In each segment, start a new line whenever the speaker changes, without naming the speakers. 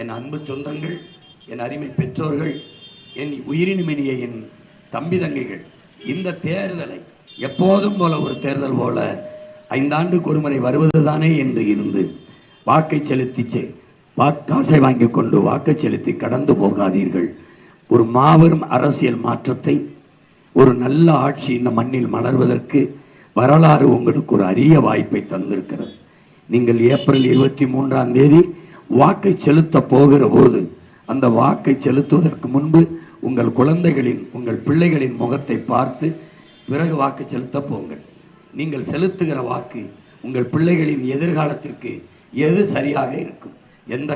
என் அன்பு சொந்தங்கள், என் அருமை பெற்றோர்கள், என் உயிரினுமினிய என் தம்பி தங்கைகள், இந்த தேர்தலை எப்போதும் போல ஒரு தேர்தல் போல 5 ஆண்டுக்கு ஒருமுறை வருவதுதானே என்று இருந்து வாக்கை செலுத்தி காசை வாங்கி கொண்டு வாக்கை செலுத்தி கடந்து போகாதீர்கள். ஒரு மாபெரும் அரசியல் மாற்றத்தை, ஒரு நல்ல ஆட்சி இந்த மண்ணில் மலர்வதற்கு வரலாறு உங்களுக்கு ஒரு அரிய வாய்ப்பை தந்திருக்கிறது. நீங்கள் ஏப்ரல் 23ஆம் தேதி வாக்கை செலுத்த போகிற போது, அந்த வாக்கை செலுத்துவதற்கு முன்பு உங்கள் குழந்தைகளின், உங்கள் பிள்ளைகளின் முகத்தை பார்த்து பிறகு வாக்கு செலுத்த போங்கள். நீங்கள் செலுத்துகிற வாக்கு உங்கள் பிள்ளைகளின் எதிர்காலத்திற்கு எது சரியாக இருக்கும், எந்த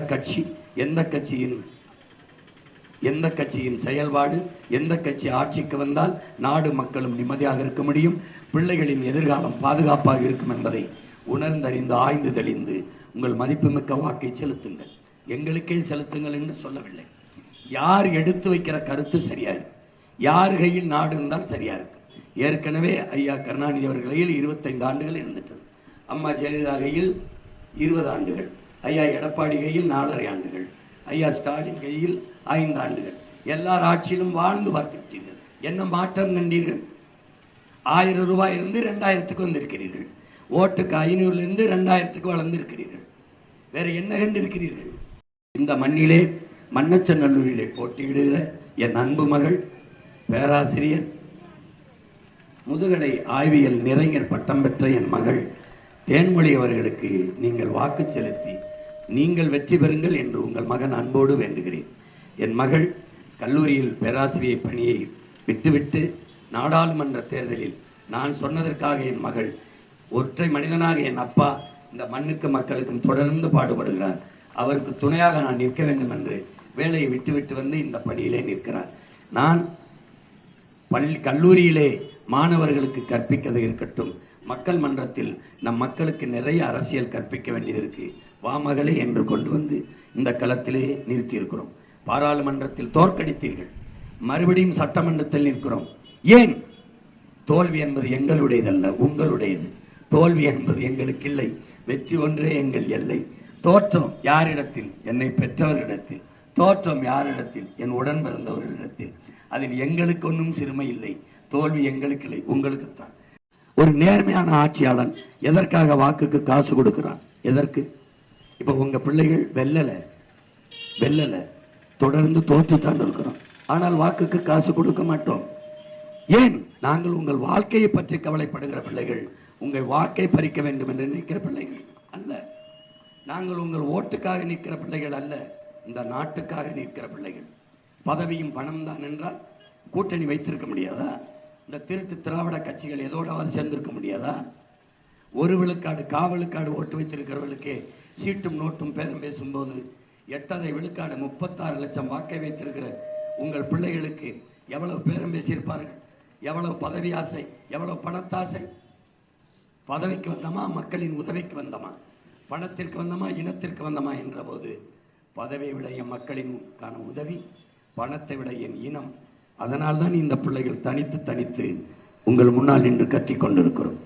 கட்சியின் செயல்பாடு, எந்த கட்சி ஆட்சிக்கு வந்தால் நாடு மக்களும் நிம்மதியாக இருக்க முடியும், பிள்ளைகளின் எதிர்காலம் பாதுகாப்பாக இருக்கும் என்பதை உணர்ந்தறிந்து ஆய்ந்து தெளிந்து உங்கள் மதிப்புமிக்க வாக்கை செலுத்துங்கள். எங்களுக்கே செலுத்துங்கள் என்று சொல்லவில்லை. யார் எடுத்து வைக்கிற கருத்து சரியா இருக்கு, யார் கையில் நாடு இருந்தால் சரியா இருக்கு. ஏற்கனவே ஐயா கருணாநிதி அவர்கள் கையில் 25 ஆண்டுகள் இருந்துட்டது, அம்மா ஜெயலலிதா கையில் 20 ஆண்டுகள், ஐயா எடப்பாடி கையில் 4.5 ஆண்டுகள், ஐயா ஸ்டாலின் கையில் 5 ஆண்டுகள். எல்லார் ஆட்சியிலும் வாழ்ந்து பார்த்துவிட்டீர்கள். என்ன மாற்றம் கண்டீர்கள்? 1000 ரூபாய் இருந்து 2000க்கு வந்திருக்கிறீர்கள். ஓட்டுக்கு 500 இருந்து 2000க்கு வளர்ந்திருக்கிறீர்கள். வேற என்ன கண்டிருக்கிறீர்கள்? இந்த மண்ணிலே மண்ணச்சநல்லூரிலே போட்டியிடுகிற என் அன்பு மகள், பேராசிரியர், முதுகலை ஆய்வியல் நிறைஞர் பட்டம் பெற்ற என் மகள் தேன்மொழி அவர்களுக்கு நீங்கள் வாக்கு செலுத்தி நீங்கள் வெற்றி பெறுங்கள் என்று உங்கள் மகன் அன்போடு வேண்டுகிறேன். என் மகள் கல்லூரியில் பேராசிரியர் பணியை விட்டுவிட்டு நாடாளுமன்ற தேர்தலில் நான் சொன்னதற்காக என் மகள், ஒற்றை மனிதனாக என் அப்பா இந்த மண்ணுக்கு மக்களுக்கும் தொடர்ந்து பாடுபடுகிறார், அவருக்கு துணையாக நான் நிற்க வேண்டும் என்று வேலையை விட்டுவிட்டு வந்து இந்த பணியிலே நிற்கிறார். நான் கல்லூரியிலே மாணவர்களுக்கு கற்பிக்கது இருக்கட்டும், மக்கள் மன்றத்தில் நம் மக்களுக்கு நிறைய அரசியல் கற்பிக்க வேண்டியது இருக்கு, வா மகளே என்று கொண்டு வந்து இந்த களத்திலே நிறுத்தி இருக்கிறோம். பாராளுமன்றத்தில் தோற்கடித்தீர்கள், மறுபடியும் சட்டமன்றத்தில் நிற்கிறோம். ஏன்? தோல்வி என்பது எங்களுடையதல்ல, உங்களுடையது. தோல்வி என்பது எங்களுக்கு இல்லை, வெற்றி ஒன்றே எங்கள் எல்லை. தோற்றம் யாரிடத்தில்? என்னை பெற்றவரிடத்தில். தோற்றம் யாரிடத்தில்? என் உடன் பிறந்தவர்களிடத்தில். அதில் எங்களுக்கு ஒன்றும் சிறுமை இல்லை, தோல்வி எங்களுக்கு இல்லை, உங்களுக்குத்தான். ஒரு நேர்மையான ஆட்சியாளன் எதற்காக வாக்குக்கு காசு கொடுக்கிறான்? எதற்கு? இப்ப உங்க பிள்ளைகள் வெல்லல தொடர்ந்து தோற்றுத்தான் இருக்கிறோம், ஆனால் வாக்குக்கு காசு கொடுக்க மாட்டோம். ஏன்? நாங்கள் உங்கள் வாழ்க்கையை பற்றி கவலைப்படுகிற பிள்ளைகள், உங்கள் வாக்கை பறிக்க வேண்டும் என்று நிற்கிற பிள்ளைகள் அல்ல. நாங்கள் உங்கள் ஓட்டுக்காக நிற்கிற பிள்ளைகள் அல்ல, இந்த நாட்டுக்காக நிற்கிற பிள்ளைகள். பதவியும் பணம் தான் என்றால் கூட்டணி வைத்திருக்க முடியாதா? இந்த திருட்டு திராவிட கட்சிகள் எதோடாவது சேர்ந்திருக்க முடியாதா? 1 விழுக்காடு காவலுக்காடு ஓட்டு வைத்திருக்கிறவர்களுக்கே சீட்டும் நோட்டும் பேரம் பேசும்போது 8.5 விழுக்காடு 36 லட்சம் வாக்கை வைத்திருக்கிற உங்கள் பிள்ளைகளுக்கு எவ்வளவு பேரம் பேசியிருப்பார்கள்? எவ்வளவு பதவி ஆசை, எவ்வளவு பணத்தாசை? பதவிக்கு வந்தமா, மக்களின் உதவிக்கு வந்தமா, பணத்திற்கு வந்தமா, இனத்திற்கு வந்தமா என்ற போது பதவியை விட என் மக்களின்கான உதவி, பணத்தை விட என் இனம். அதனால்தான் இந்த பிள்ளைகள் தனித்து உங்கள் முன்னால் நின்று கத்திக் கொண்டிருக்கிறோம்.